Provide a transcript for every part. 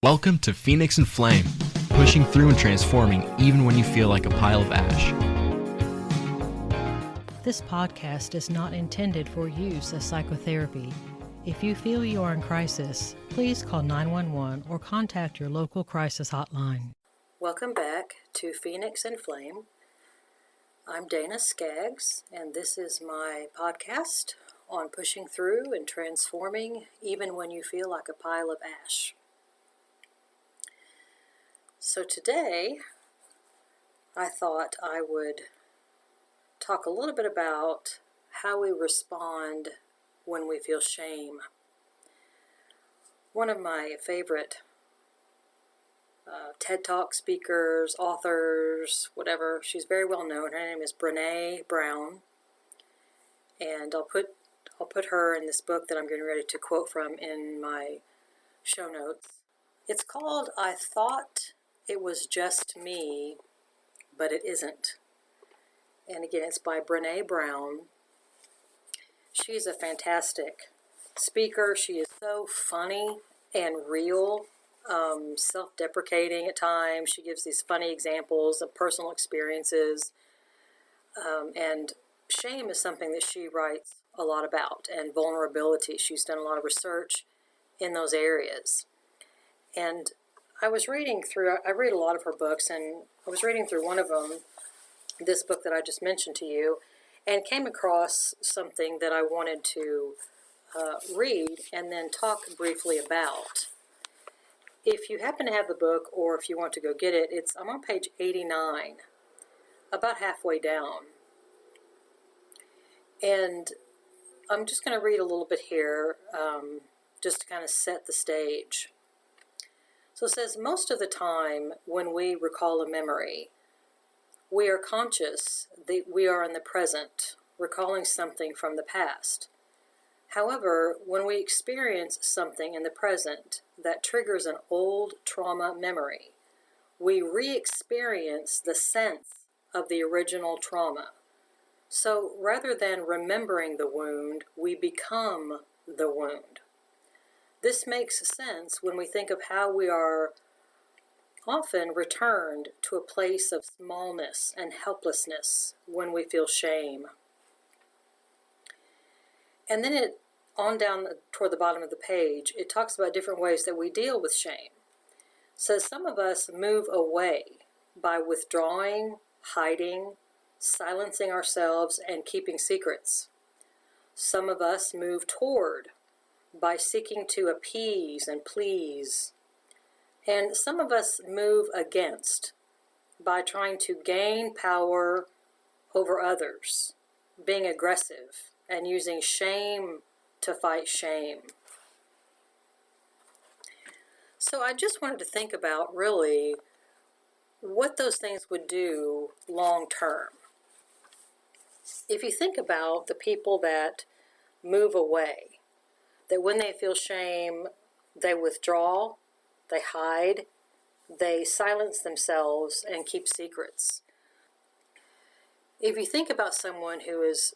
Welcome to Phoenix and Flame, pushing through and transforming even when you feel like a pile of ash. This podcast is not intended for use as psychotherapy. If you feel you are in crisis, please call 911 or contact your local crisis hotline. Welcome back to Phoenix and Flame. I'm Dana Skaggs, and this is my podcast on pushing through and transforming even when you feel like a pile of ash. So today, I thought I would talk a little bit about how we respond when we feel shame. One of my favorite TED Talk speakers, authors, whatever, she's very well known. Her name is Brene Brown, and I'll put her in this book that I'm getting ready to quote from in my show notes. It's called I Thought It Was Just Me, But It Isn't. And again, it's by Brene Brown. She's a fantastic speaker. She is so funny and real, self-deprecating at times. She gives these funny examples of personal experiences. And shame is something that she writes a lot about, and vulnerability. She's done a lot of research in those areas. And I read a lot of her books, and I was reading through one of them, this book that I just mentioned to you, and came across something that I wanted to read and then talk briefly about. If you happen to have the book, or if you want to go get it, I'm on page 89, about halfway down. And I'm just going to read a little bit here, just to kind of set the stage. So it says, most of the time when we recall a memory, we are conscious that we are in the present, recalling something from the past. However, when we experience something in the present that triggers an old trauma memory, we re-experience the sense of the original trauma. So rather than remembering the wound, we become the wound. This makes sense when we think of how we are often returned to a place of smallness and helplessness when we feel shame. And then on down toward the bottom of the page, it talks about different ways that we deal with shame. It says some of us move away by withdrawing, hiding, silencing ourselves, and keeping secrets. Some of us move toward by seeking to appease and please. And some of us move against by trying to gain power over others, being aggressive, and using shame to fight shame. So I just wanted to think about really what those things would do long term. If you think about the people that move away, that when they feel shame, they withdraw, they hide, they silence themselves and keep secrets. If you think about someone who is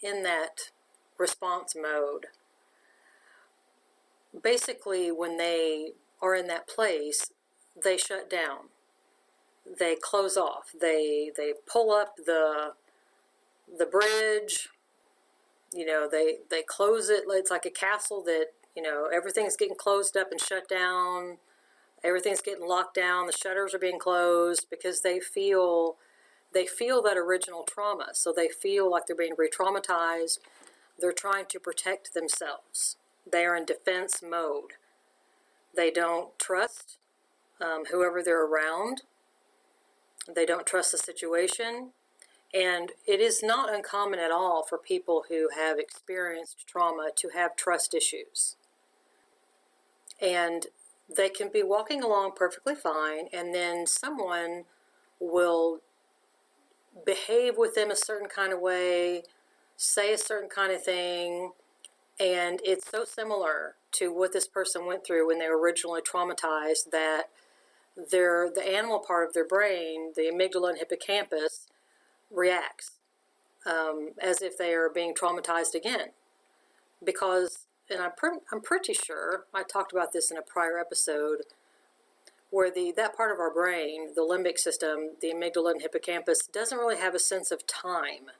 in that response mode, basically when they are in that place, they shut down. They close off. They pull up the bridge. They close it. It's like a castle that, everything's getting closed up and shut down. Everything's getting locked down. The shutters are being closed because they feel that original trauma. So they feel like they're being re-traumatized. They're trying to protect themselves. They are in defense mode. They don't trust whoever they're around. They don't trust the situation. And it is not uncommon at all for people who have experienced trauma to have trust issues. And they can be walking along perfectly fine, and then someone will behave with them a certain kind of way, say a certain kind of thing, and it's so similar to what this person went through when they were originally traumatized that the animal part of their brain, the amygdala and hippocampus, reacts as if they are being traumatized again. Because, and I'm pretty sure, I talked about this in a prior episode, where that part of our brain, the limbic system, the amygdala and hippocampus, doesn't really have a sense of time.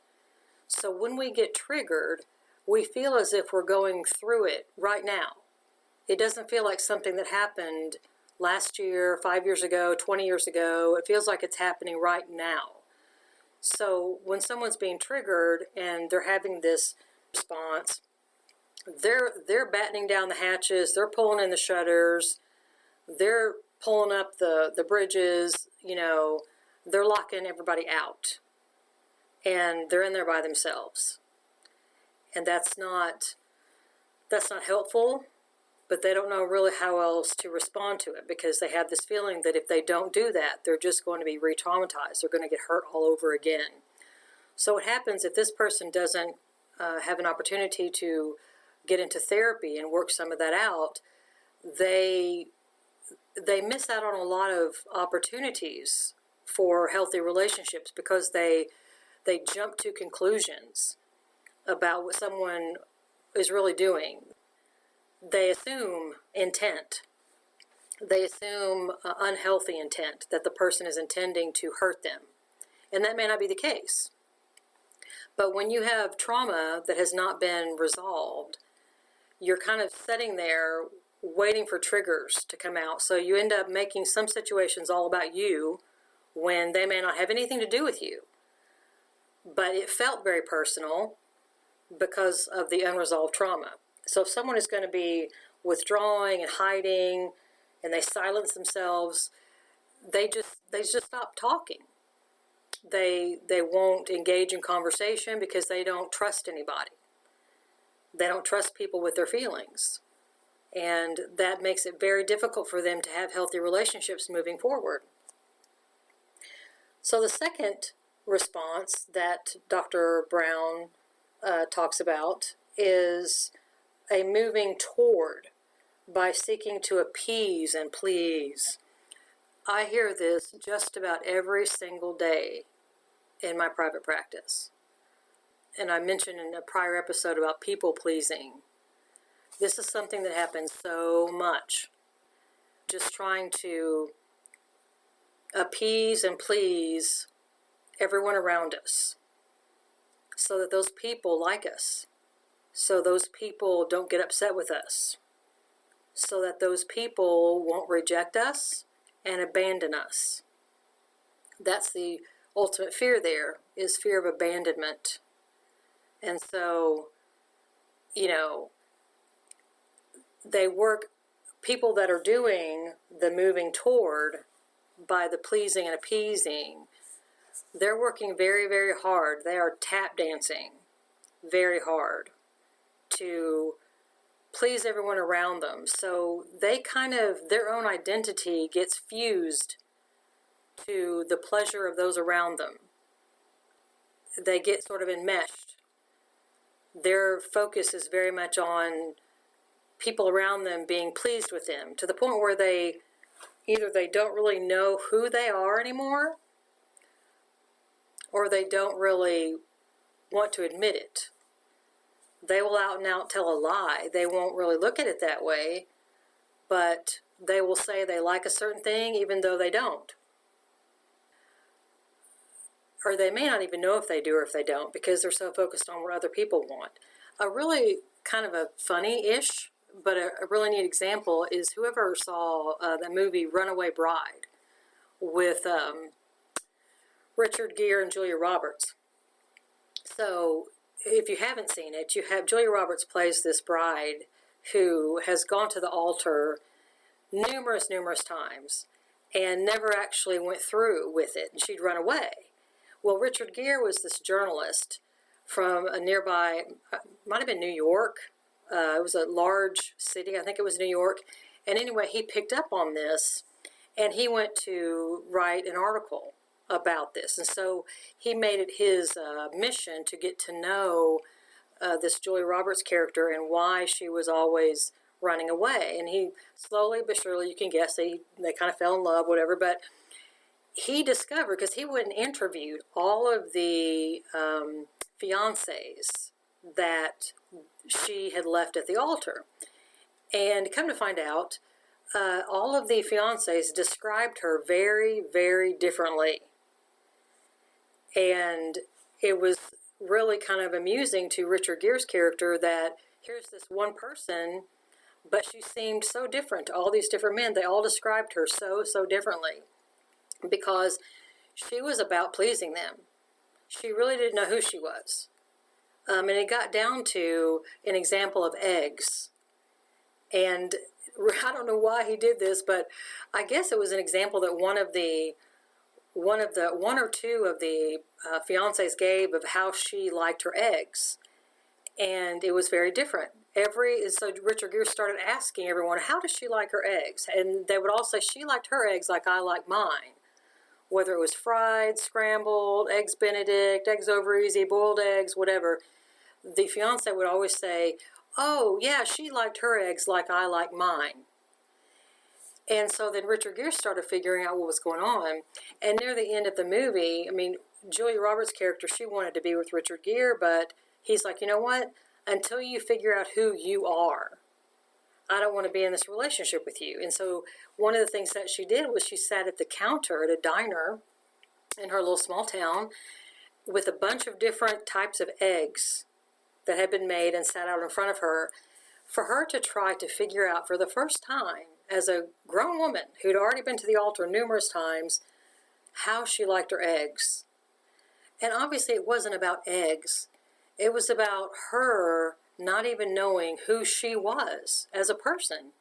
So when we get triggered, we feel as if we're going through it right now. It doesn't feel like something that happened last year, 5 years ago, 20 years ago. It feels like it's happening right now. So when someone's being triggered and they're having this response, they're battening down the hatches, they're pulling in the shutters, they're pulling up the bridges, they're locking everybody out. And they're in there by themselves. And that's not helpful, but they don't know really how else to respond to it, because they have this feeling that if they don't do that, they're just going to be re-traumatized. They're going to get hurt all over again. So what happens if this person doesn't have an opportunity to get into therapy and work some of that out, they miss out on a lot of opportunities for healthy relationships, because they jump to conclusions about what someone is really doing. They assume intent. They assume unhealthy intent, that the person is intending to hurt them. And that may not be the case. But when you have trauma that has not been resolved, you're kind of sitting there waiting for triggers to come out. So you end up making some situations all about you when they may not have anything to do with you. But it felt very personal because of the unresolved trauma. So if someone is going to be withdrawing and hiding, and they silence themselves, they just stop talking. They won't engage in conversation because they don't trust anybody. They don't trust people with their feelings. And that makes it very difficult for them to have healthy relationships moving forward. So the second response that Dr. Brown talks about is a moving toward, by seeking to appease and please. I hear this just about every single day in my private practice. And I mentioned in a prior episode about people pleasing. This is something that happens so much. Just trying to appease and please everyone around us, so that those people like us, so those people don't get upset with us, so that those people won't reject us and abandon us. That's the ultimate fear there, is fear of abandonment. And so, people that are doing the moving toward by the pleasing and appeasing, they're working very, very hard. They are tap dancing very hard to please everyone around them. So they their own identity gets fused to the pleasure of those around them. They get sort of enmeshed. Their focus is very much on people around them being pleased with them, to the point where either they don't really know who they are anymore, or they don't really want to admit it. They will out and out tell a lie. They won't really look at it that way, but they will say they like a certain thing even though they don't. Or they may not even know if they do or if they don't, because they're so focused on what other people want. A really kind of a funny-ish, but a really neat example is whoever saw the movie Runaway Bride with Richard Gere and Julia Roberts. So if you haven't seen it, you have Julia Roberts plays this bride who has gone to the altar numerous times and never actually went through with it, and she'd run away. Well, Richard Gere was this journalist from a nearby, might have been New York. It was a large city, I think it was New York. And anyway, he picked up on this, and he went to write an article about this. And so he made it his mission to get to know this Julia Roberts character and why she was always running away. And he slowly but surely, you can guess, they kind of fell in love, whatever. But he discovered, because he went and interviewed all of the fiancés that she had left at the altar. And come to find out, all of the fiancés described her very, very differently. And it was really kind of amusing to Richard Gere's character that here's this one person, but she seemed so different to all these different men. They all described her so, so differently because she was about pleasing them. She really didn't know who she was. And it got down to an example of eggs. And I don't know why he did this, but I guess it was an example that one or two of the fiancés gave of how she liked her eggs. And it was very different. So Richard Gere started asking everyone, how does she like her eggs? And they would all say, she liked her eggs like I like mine. Whether it was fried, scrambled, eggs Benedict, eggs over easy, boiled eggs, whatever. The fiancé would always say, oh, yeah, she liked her eggs like I like mine. And so then Richard Gere started figuring out what was going on. And near the end of the movie, I mean, Julia Roberts' character, she wanted to be with Richard Gere, but he's like, you know what? Until you figure out who you are, I don't want to be in this relationship with you. And so one of the things that she did was she sat at the counter at a diner in her little small town with a bunch of different types of eggs that had been made and sat out in front of her for her to try to figure out for the first time as a grown woman who'd already been to the altar numerous times how she liked her eggs. And obviously it wasn't about eggs. It was about her not even knowing who she was as a person,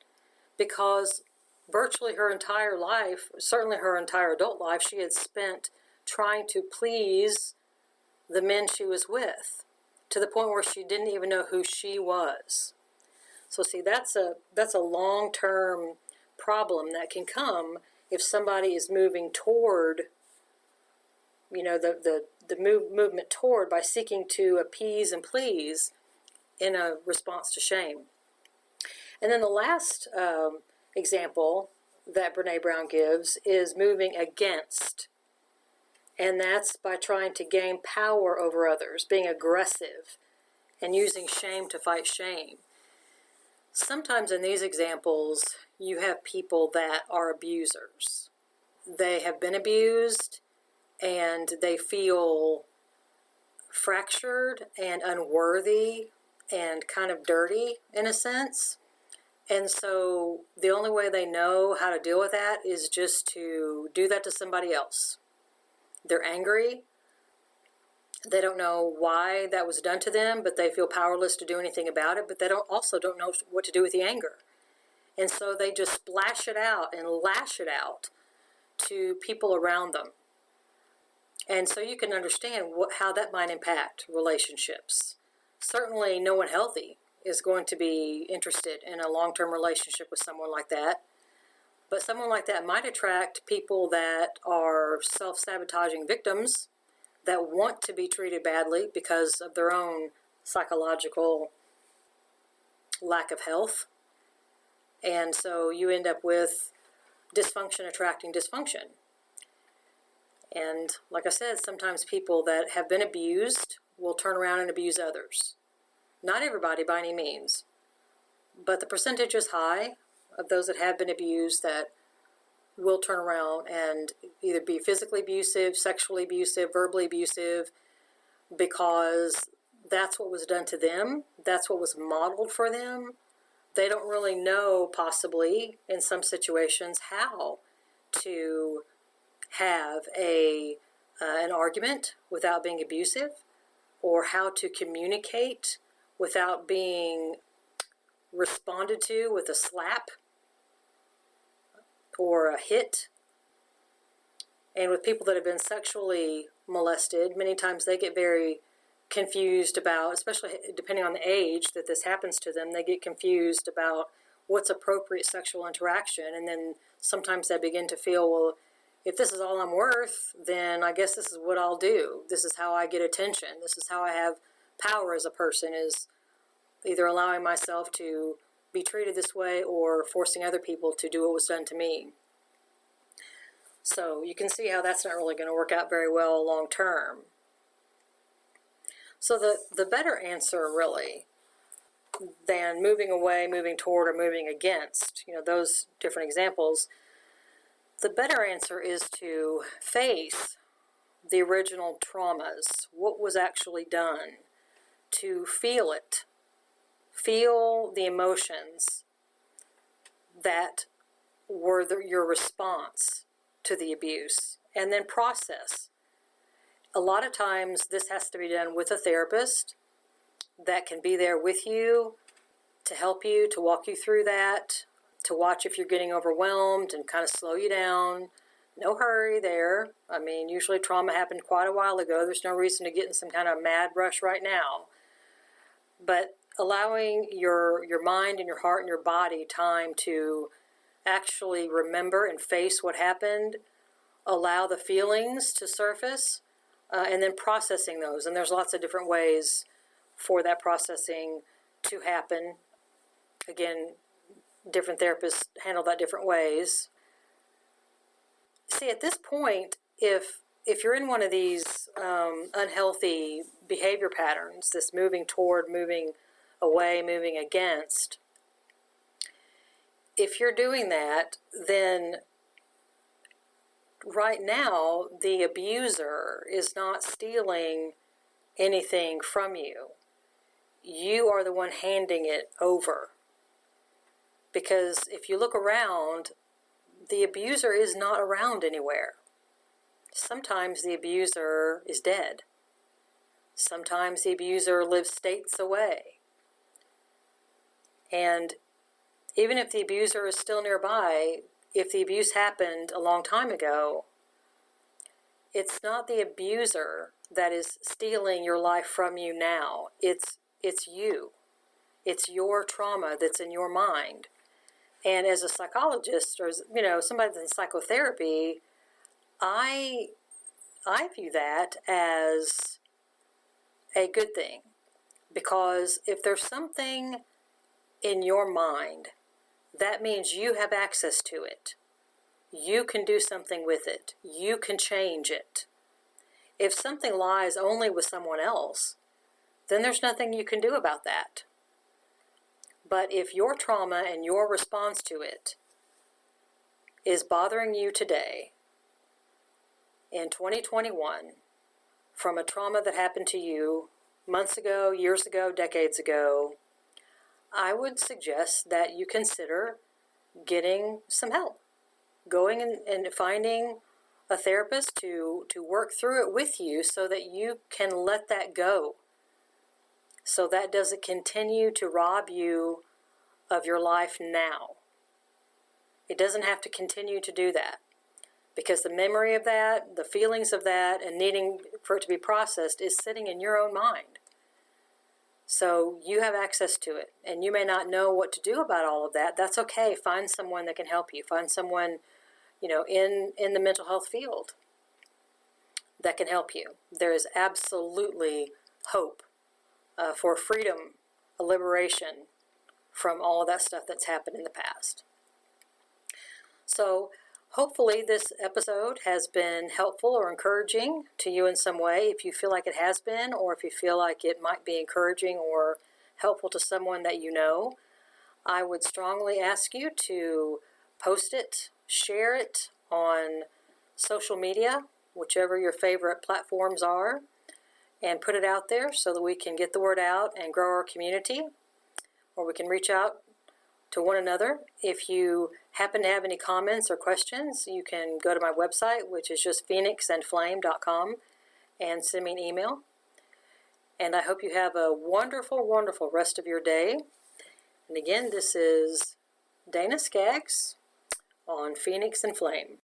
because virtually her entire life, certainly her entire adult life, she had spent trying to please the men she was with, to the point where she didn't even know who she was. So see, that's a long-term problem that can come if somebody is moving toward, the movement toward by seeking to appease and please in a response to shame. And then the last example that Brene Brown gives is moving against. And that's by trying to gain power over others, being aggressive, and using shame to fight shame. Sometimes in these examples, you have people that are abusers. They have been abused, and they feel fractured and unworthy and kind of dirty in a sense. And so the only way they know how to deal with that is just to do that to somebody else. They're angry. They don't know why that was done to them, but they feel powerless to do anything about it, but they also don't know what to do with the anger. And so they just splash it out and lash it out to people around them. And so you can understand how that might impact relationships. Certainly no one healthy is going to be interested in a long-term relationship with someone like that. But someone like that might attract people that are self-sabotaging victims that want to be treated badly because of their own psychological lack of health. And so you end up with dysfunction attracting dysfunction. And like I said, sometimes people that have been abused will turn around and abuse others. Not everybody by any means, but the percentage is high of those that have been abused that will turn around and either be physically abusive, sexually abusive, verbally abusive, because that's what was done to them. That's what was modeled for them. They don't really know, possibly, in some situations, how to have an argument without being abusive, or how to communicate without being responded to with a slap or a hit. And with people that have been sexually molested, many times they get very confused about, especially depending on the age that this happens to them, they get confused about what's appropriate sexual interaction. And then sometimes they begin to feel, well, if this is all I'm worth, then I guess this is what I'll do. This is how I get attention. This is how I have power as a person, is either allowing myself to be treated this way or forcing other people to do what was done to me. So you can see how that's not really going to work out very well long term. So the better answer really than moving away, moving toward, or moving against, those different examples. The better answer is to face the original traumas, what was actually done, to feel it, feel the emotions that were your response to the abuse, and then process. A lot of times this has to be done with a therapist that can be there with you to help you, to walk you through that, to watch if you're getting overwhelmed and kind of slow you down. No hurry there. I mean, usually trauma happened quite a while ago. There's no reason to get in some kind of mad rush right now. But allowing your mind and your heart and your body time to actually remember and face what happened, allow the feelings to surface, and then processing those. And there's lots of different ways for that processing to happen. Again, different therapists handle that different ways. See, at this point, if you're in one of these unhealthy behavior patterns, this moving toward, moving away, moving against, if you're doing that, then right now the abuser is not stealing anything from you. You are the one handing it over. Because if you look around, the abuser is not around anywhere. Sometimes the abuser is dead. Sometimes the abuser lives states away. And even if the abuser is still nearby, if the abuse happened a long time ago, it's not the abuser that is stealing your life from you now. It's you. It's your trauma that's in your mind. And as a psychologist, or somebody that's in psychotherapy, I view that as a good thing. Because if there's something in your mind, that means you have access to it. You can do something with it. You can change it. If something lies only with someone else, then there's nothing you can do about that. But if your trauma and your response to it is bothering you today, in 2021, from a trauma that happened to you months ago, years ago, decades ago, I would suggest that you consider getting some help. Going and finding a therapist to work through it with you so that you can let that go. So that doesn't continue to rob you of your life now. It doesn't have to continue to do that. Because the memory of that, the feelings of that, and needing for it to be processed is sitting in your own mind. So you have access to it, and you may not know what to do about all of that. That's okay. Find someone that can help you. Find someone, in the mental health field that can help you. There is absolutely hope for freedom, a liberation from all of that stuff that's happened in the past. So hopefully this episode has been helpful or encouraging to you in some way. If you feel like it has been, or if you feel like it might be encouraging or helpful to someone that you know, I would strongly ask you to post it, share it on social media, whichever your favorite platforms are, and put it out there so that we can get the word out and grow our community, or we can reach out to one another. If you happen to have any comments or questions, you can go to my website, which is just phoenixandflame.com, and send me an email. And I hope you have a wonderful, wonderful rest of your day. And again, this is Dana Skaggs on Phoenix and Flame.